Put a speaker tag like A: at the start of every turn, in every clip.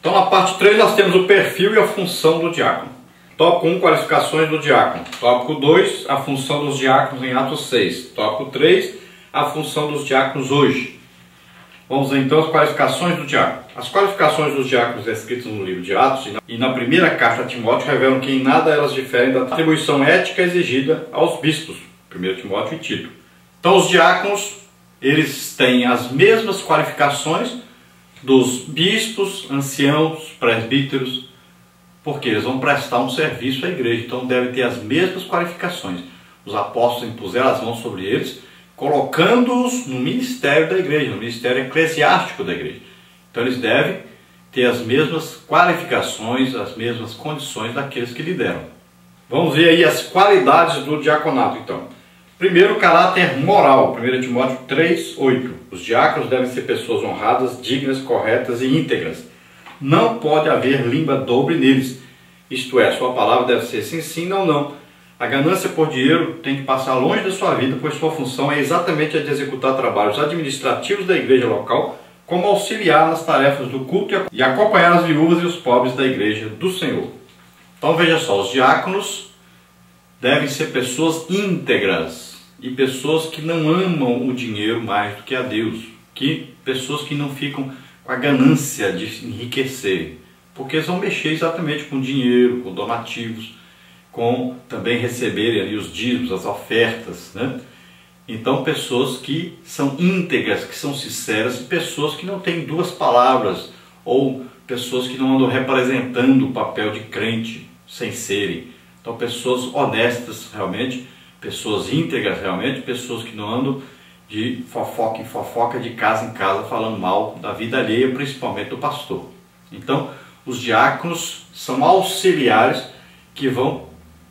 A: Então na parte 3 nós temos o perfil e a função do diácono. Tópico 1, qualificações do diácono. Tópico 2, a função dos diáconos em Atos 6. Tópico 3, a função dos diáconos hoje. Vamos ver então as qualificações do diácono. As qualificações dos diáconos descritas no livro de Atos e na primeira carta a Timóteo revelam que em nada elas diferem da atribuição ética exigida aos bispos, 1 Timóteo e Tito. Então os diáconos, eles têm as mesmas qualificações dos bispos, anciãos, presbíteros, porque eles vão prestar um serviço à igreja, então devem ter as mesmas qualificações. Os apóstolos impuseram as mãos sobre eles, colocando-os no ministério da igreja, no ministério eclesiástico da igreja. Então eles devem ter as mesmas qualificações, as mesmas condições daqueles que lideram. Vamos ver aí as qualidades do diaconato então. Primeiro, o caráter moral, 1 Timóteo 3:8. Os diáconos devem ser pessoas honradas, dignas, corretas e íntegras. Não pode haver língua dobre neles, isto é, sua palavra deve ser sim, sim, não, não. A ganância por dinheiro tem que passar longe da sua vida, pois sua função é exatamente a de executar trabalhos administrativos da igreja local, como auxiliar nas tarefas do culto e acompanhar as viúvas e os pobres da igreja do Senhor. Então veja só, os diáconos devem ser pessoas íntegras e pessoas que não amam o dinheiro mais do que a Deus, pessoas que não ficam com a ganância de enriquecer, porque eles vão mexer exatamente com dinheiro, com donativos, com também receberem ali os dízimos, as ofertas, né? Então pessoas que são íntegras, que são sinceras, e pessoas que não têm duas palavras, ou pessoas que não andam representando o papel de crente sem serem. Então pessoas honestas realmente, pessoas íntegras realmente, pessoas que não andam de fofoca em fofoca, de casa em casa, falando mal da vida alheia, principalmente do pastor. Então os diáconos são auxiliares que vão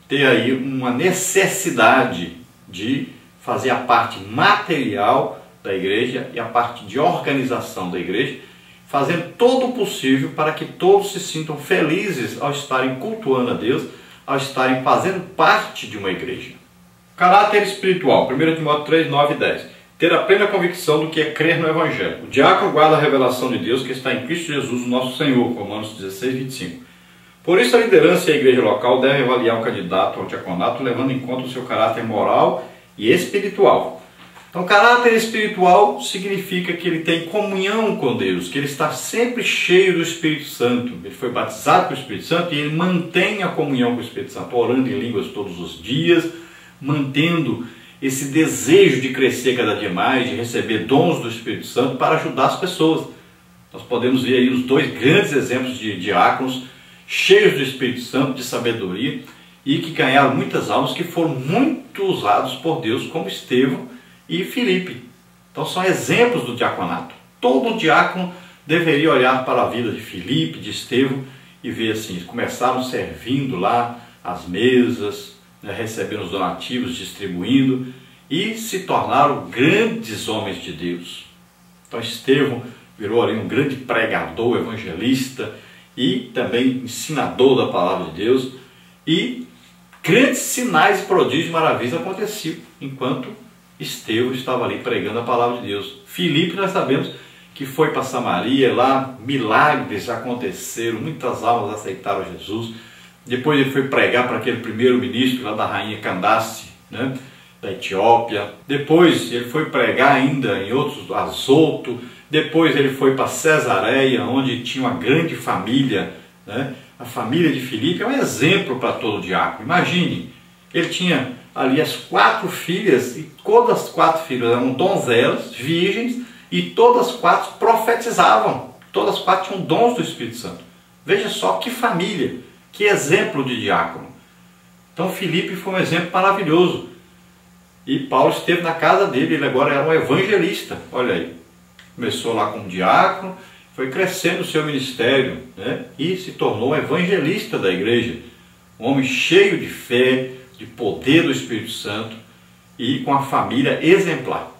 A: ter aí uma necessidade de fazer a parte material da igreja e a parte de organização da igreja, fazendo todo o possível para que todos se sintam felizes ao estarem cultuando a Deus, ao estarem fazendo parte de uma igreja. Caráter espiritual, 1 Timóteo 3, 9 e 10. Ter a plena convicção do que é crer no Evangelho. O diácono guarda a revelação de Deus que está em Cristo Jesus, nosso Senhor, Romanos 16, 25. Por isso a liderança e a igreja local devem avaliar o candidato ao diaconato levando em conta o seu caráter moral e espiritual. Então, caráter espiritual significa que ele tem comunhão com Deus, que ele está sempre cheio do Espírito Santo. Ele foi batizado com o Espírito Santo e ele mantém a comunhão com o Espírito Santo, orando em línguas todos os dias, mantendo esse desejo de crescer cada dia mais, de receber dons do Espírito Santo para ajudar as pessoas. Nós podemos ver aí os dois grandes exemplos de diáconos cheios do Espírito Santo, de sabedoria, e que ganharam muitas almas, que foram muito usados por Deus, como Estevão e Filipe. Então são exemplos do diaconato. Todo diácono deveria olhar para a vida de Filipe, de Estevão, e ver assim, eles começaram servindo lá às mesas, né, recebendo os donativos, distribuindo, e se tornaram grandes homens de Deus. Então Estevão virou ali um grande pregador, evangelista, e também ensinador da palavra de Deus, e grandes sinais, prodígios e maravilhas aconteciam enquanto Estevão estava ali pregando a palavra de Deus. Filipe, nós sabemos que foi para Samaria, lá milagres aconteceram, muitas almas aceitaram Jesus. Depois ele foi pregar para aquele primeiro-ministro lá da rainha Candace, né, da Etiópia. Depois ele foi pregar ainda em outros, Azoto. Depois ele foi para Cesareia, onde tinha uma grande família, né? A família de Filipe é um exemplo para todo diácono. Imagine, ele tinha ali as 4 filhas, e todas as 4 filhas eram donzelas, virgens, e todas as 4 profetizavam. Todas as 4 tinham dons do Espírito Santo. Veja só que família, que exemplo de diácono. Então Filipe foi um exemplo maravilhoso. E Paulo esteve na casa dele, ele agora era um evangelista, olha aí. Começou lá como diácono, foi crescendo o seu ministério, né? E se tornou um evangelista da igreja. Um homem cheio de fé, de poder do Espírito Santo e com a família exemplar.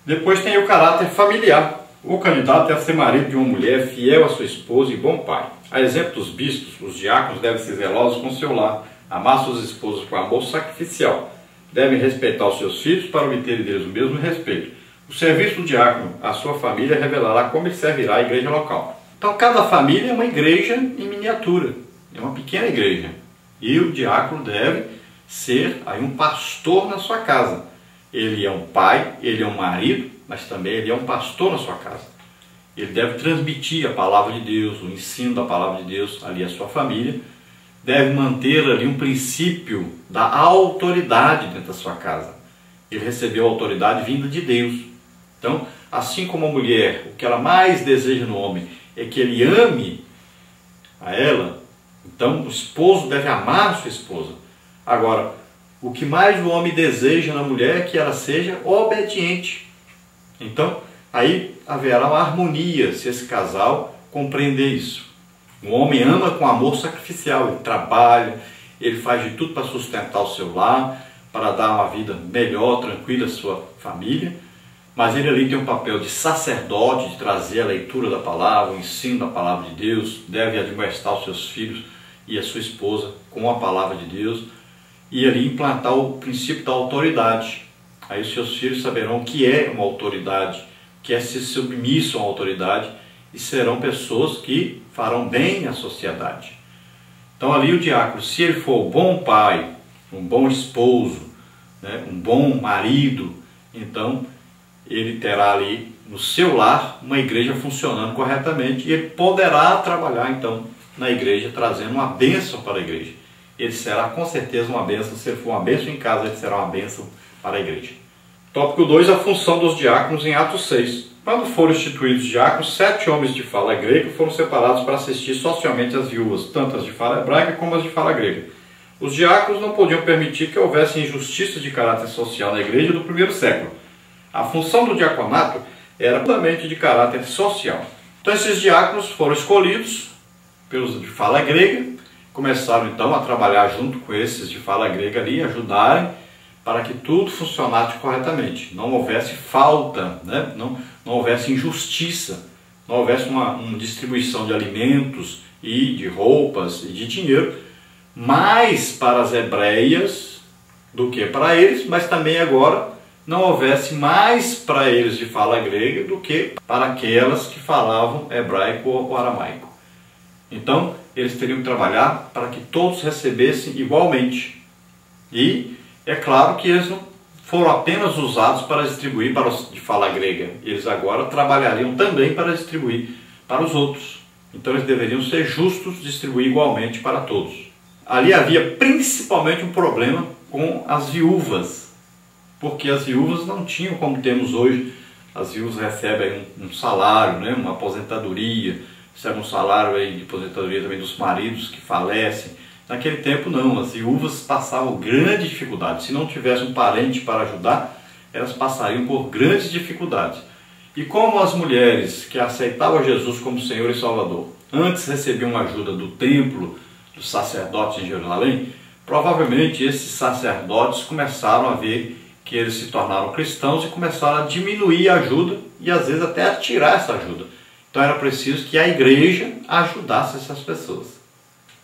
A: Depois tem o caráter familiar. O candidato deve ser marido de uma mulher fiel à sua esposa e bom pai. A exemplo dos bispos, os diáconos devem ser zelosos com seu lar, amar suas esposas com amor sacrificial. Devem respeitar os seus filhos para obter deles o mesmo respeito. O serviço do diácono à sua família revelará como ele servirá a igreja local. Então cada família é uma igreja em miniatura, é uma pequena igreja. E o diácono deve ser aí um pastor na sua casa. Ele é um pai, ele é um marido, mas também ele é um pastor na sua casa. Ele deve transmitir a palavra de Deus, o ensino da palavra de Deus ali à sua família. Deve manter ali um princípio da autoridade dentro da sua casa. Ele recebeu a autoridade vinda de Deus. Então, assim como a mulher, o que ela mais deseja no homem é que ele ame a ela, então o esposo deve amar a sua esposa. Agora, o que mais o homem deseja na mulher é que ela seja obediente. Então, aí haverá uma harmonia se esse casal compreender isso. O homem ama com amor sacrificial, ele trabalha, ele faz de tudo para sustentar o seu lar, para dar uma vida melhor, tranquila à sua família, mas ele ali tem um papel de sacerdote, de trazer a leitura da palavra, o ensino da palavra de Deus, deve admoestar os seus filhos e a sua esposa com a palavra de Deus, e ali implantar o princípio da autoridade. Aí os seus filhos saberão o que é uma autoridade, o que é ser submisso a uma autoridade, e serão pessoas que farão bem à sociedade. Então ali o diácono, se ele for um bom pai, um bom esposo, né, um bom marido, então ele terá ali no seu lar uma igreja funcionando corretamente e ele poderá trabalhar então na igreja trazendo uma bênção para a igreja. Ele será com certeza uma bênção, se ele for uma bênção em casa, ele será uma bênção para a igreja. Tópico 2, a função dos diáconos em Atos 6. Quando foram instituídos diáconos, 7 homens de fala grega foram separados para assistir socialmente as viúvas, tanto as de fala hebraica como as de fala grega. Os diáconos não podiam permitir que houvesse injustiça de caráter social na igreja do primeiro século. A função do diaconato era puramente de caráter social. Então esses diáconos foram escolhidos pelos de fala grega, começaram então a trabalhar junto com esses de fala grega ali, ajudarem para que tudo funcionasse corretamente, não houvesse falta, né? não houvesse injustiça, não houvesse uma distribuição de alimentos e de roupas e de dinheiro, mais para as hebreias do que para eles, mas também agora não houvesse mais para eles de fala grega do que para aquelas que falavam hebraico ou aramaico. Então, eles teriam que trabalhar para que todos recebessem igualmente. E é claro que eles não foram apenas usados para distribuir para os de fala grega. Eles agora trabalhariam também para distribuir para os outros. Então, eles deveriam ser justos, distribuir igualmente para todos. Ali havia principalmente um problema com as viúvas, porque as viúvas não tinham como temos hoje. As viúvas recebem um salário, né, uma aposentadoria, recebem um salário aí de aposentadoria também dos maridos que falecem. Naquele tempo não, as viúvas passavam grandes dificuldades. Se não tivesse um parente para ajudar, elas passariam por grandes dificuldades. E como as mulheres que aceitavam Jesus como Senhor e Salvador antes recebiam ajuda do templo, dos sacerdotes em Jerusalém, provavelmente esses sacerdotes começaram a ver que eles se tornaram cristãos e começaram a diminuir a ajuda e às vezes até a tirar essa ajuda. Então era preciso que a igreja ajudasse essas pessoas.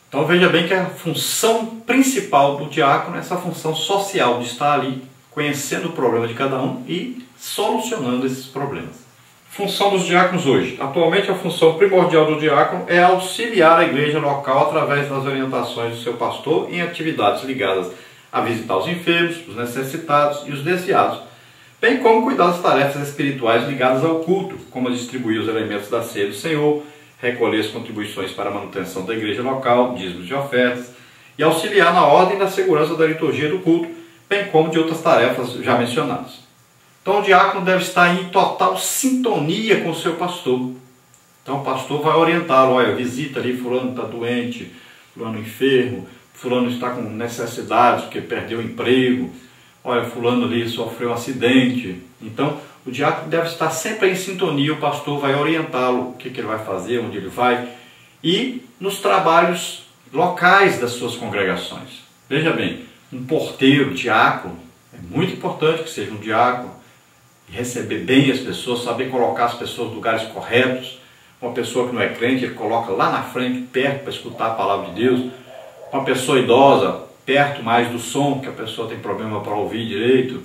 A: Então veja bem que a função principal do diácono é essa função social, de estar ali conhecendo o problema de cada um e solucionando esses problemas. Função dos diáconos hoje. Atualmente a função primordial do diácono é auxiliar a igreja local através das orientações do seu pastor em atividades ligadas a visitar os enfermos, os necessitados e os desviados, bem como cuidar das tarefas espirituais ligadas ao culto, como distribuir os elementos da ceia do Senhor, recolher as contribuições para a manutenção da igreja local, dízimos e ofertas, e auxiliar na ordem e na segurança da liturgia do culto, bem como de outras tarefas já mencionadas. Então o diácono deve estar em total sintonia com o seu pastor. Então o pastor vai orientá-lo, olha, visita ali, fulano está doente, fulano enfermo, fulano está com necessidades, porque perdeu o emprego, olha, fulano ali sofreu um acidente. Então o diácono deve estar sempre em sintonia, o pastor vai orientá-lo, o que ele vai fazer, onde ele vai, e nos trabalhos locais das suas congregações. Veja bem, um porteiro, diácono, é muito importante que seja um diácono, receber bem as pessoas, saber colocar as pessoas nos lugares corretos. Uma pessoa que não é crente, ele coloca lá na frente, perto, para escutar a palavra de Deus. Uma pessoa idosa, perto mais do som, que a pessoa tem problema para ouvir direito,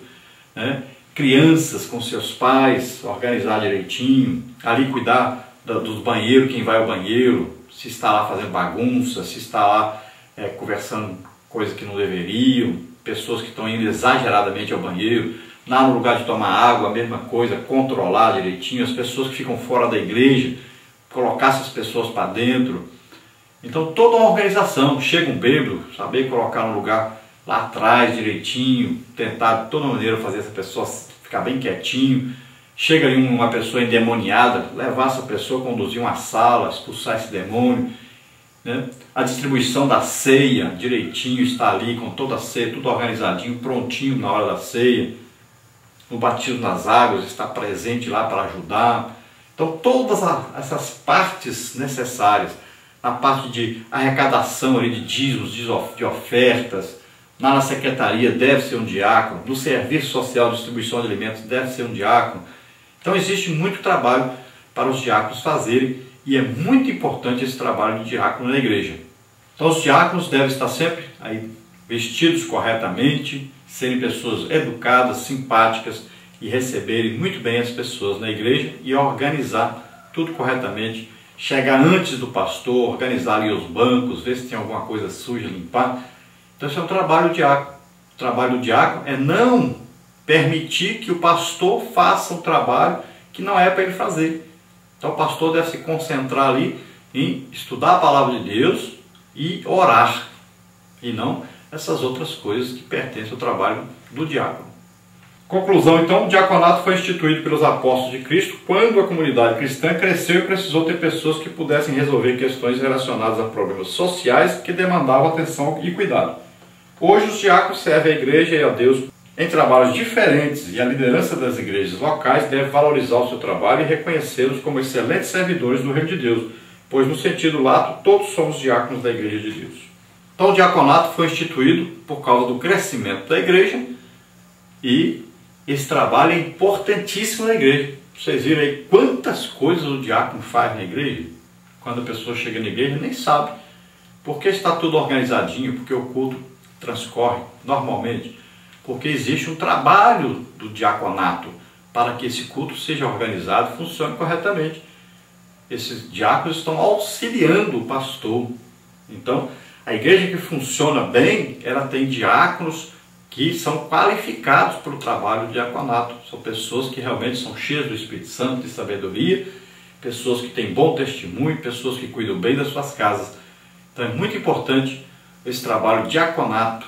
A: né? Crianças com seus pais, organizar direitinho, ali cuidar dos banheiros, quem vai ao banheiro, se está lá fazendo bagunça, se está lá conversando coisas que não deveriam, pessoas que estão indo exageradamente ao banheiro, lá no lugar de tomar água, a mesma coisa, controlar direitinho, as pessoas que ficam fora da igreja, colocar essas pessoas para dentro. Então toda uma organização, chega um bêbado, saber colocar no lugar lá atrás direitinho, tentar de toda maneira fazer essa pessoa ficar bem quietinho. Chega ali uma pessoa endemoniada, levar essa pessoa, conduzir uma sala, expulsar esse demônio, né? A distribuição da ceia direitinho, está ali com toda a ceia, tudo organizadinho, prontinho na hora da ceia. No batismo nas águas, está presente lá para ajudar. Então todas essas partes necessárias, na parte de arrecadação ali de dízimos, de ofertas, lá na secretaria deve ser um diácono, no serviço social de distribuição de alimentos deve ser um diácono. Então existe muito trabalho para os diáconos fazerem e é muito importante esse trabalho de diácono na igreja. Então os diáconos devem estar sempre aí vestidos corretamente, serem pessoas educadas, simpáticas e receberem muito bem as pessoas na igreja e organizar tudo corretamente, chegar antes do pastor, organizar ali os bancos, ver se tem alguma coisa suja, limpar. Então esse é um trabalho do diácono. O trabalho do diácono é não permitir que o pastor faça um trabalho que não é para ele fazer. Então o pastor deve se concentrar ali em estudar a palavra de Deus e orar, e não essas outras coisas que pertencem ao trabalho do diácono. Conclusão, então, o diaconato foi instituído pelos apóstolos de Cristo quando a comunidade cristã cresceu e precisou ter pessoas que pudessem resolver questões relacionadas a problemas sociais que demandavam atenção e cuidado. Hoje os diáconos servem à igreja e a Deus em trabalhos diferentes e a liderança das igrejas locais deve valorizar o seu trabalho e reconhecê-los como excelentes servidores do reino de Deus, pois no sentido lato todos somos diáconos da igreja de Deus. Então o diaconato foi instituído por causa do crescimento da igreja e esse trabalho é importantíssimo na igreja. Vocês viram aí quantas coisas o diácono faz na igreja? Quando a pessoa chega na igreja nem sabe, porque está tudo organizadinho, porque o culto transcorre normalmente, porque existe um trabalho do diaconato para que esse culto seja organizado e funcione corretamente. Esses diáconos estão auxiliando o pastor. Então, a igreja que funciona bem, ela tem diáconos que são qualificados para o trabalho do diaconato. São pessoas que realmente são cheias do Espírito Santo, de sabedoria, pessoas que têm bom testemunho, pessoas que cuidam bem das suas casas. Então é muito importante esse trabalho de diaconato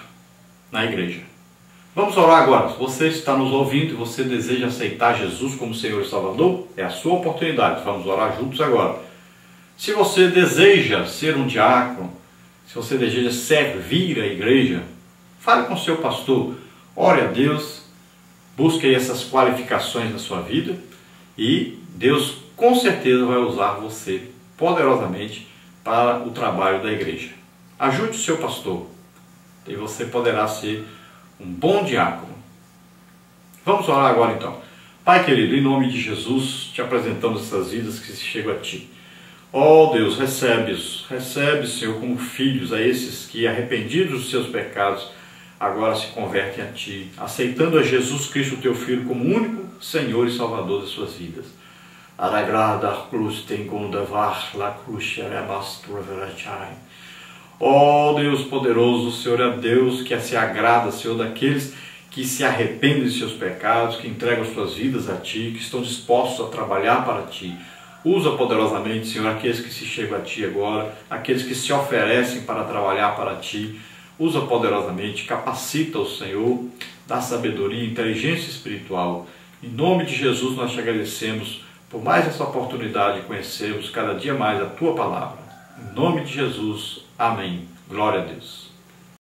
A: na igreja. Vamos orar agora. Se você está nos ouvindo e você deseja aceitar Jesus como Senhor e Salvador, é a sua oportunidade. Vamos orar juntos agora. Se você deseja ser um diácono, se você deseja servir a igreja, fale com o seu pastor, ore a Deus, busque aí essas qualificações na sua vida e Deus com certeza vai usar você poderosamente para o trabalho da igreja. Ajude o seu pastor e você poderá ser um bom diácono. Vamos orar agora então. Pai querido, em nome de Jesus, te apresentamos essas vidas que chegam a Ti. Ó Deus, recebe-os, Senhor, como filhos a esses que, arrependidos dos seus pecados, agora se convertem a Ti, aceitando a Jesus Cristo, Teu Filho, como único Senhor e Salvador das suas vidas. Ó Deus poderoso, o Senhor é Deus que se agrada, Senhor, daqueles que se arrependem de seus pecados, que entregam suas vidas a Ti, que estão dispostos a trabalhar para Ti. Usa poderosamente, Senhor, aqueles que se chegam a Ti agora, aqueles que se oferecem para trabalhar para Ti. Usa poderosamente, capacita o Senhor, dá sabedoria e inteligência espiritual. Em nome de Jesus nós te agradecemos por mais essa oportunidade de conhecermos cada dia mais a Tua palavra. Em nome de Jesus, amém. Glória a Deus.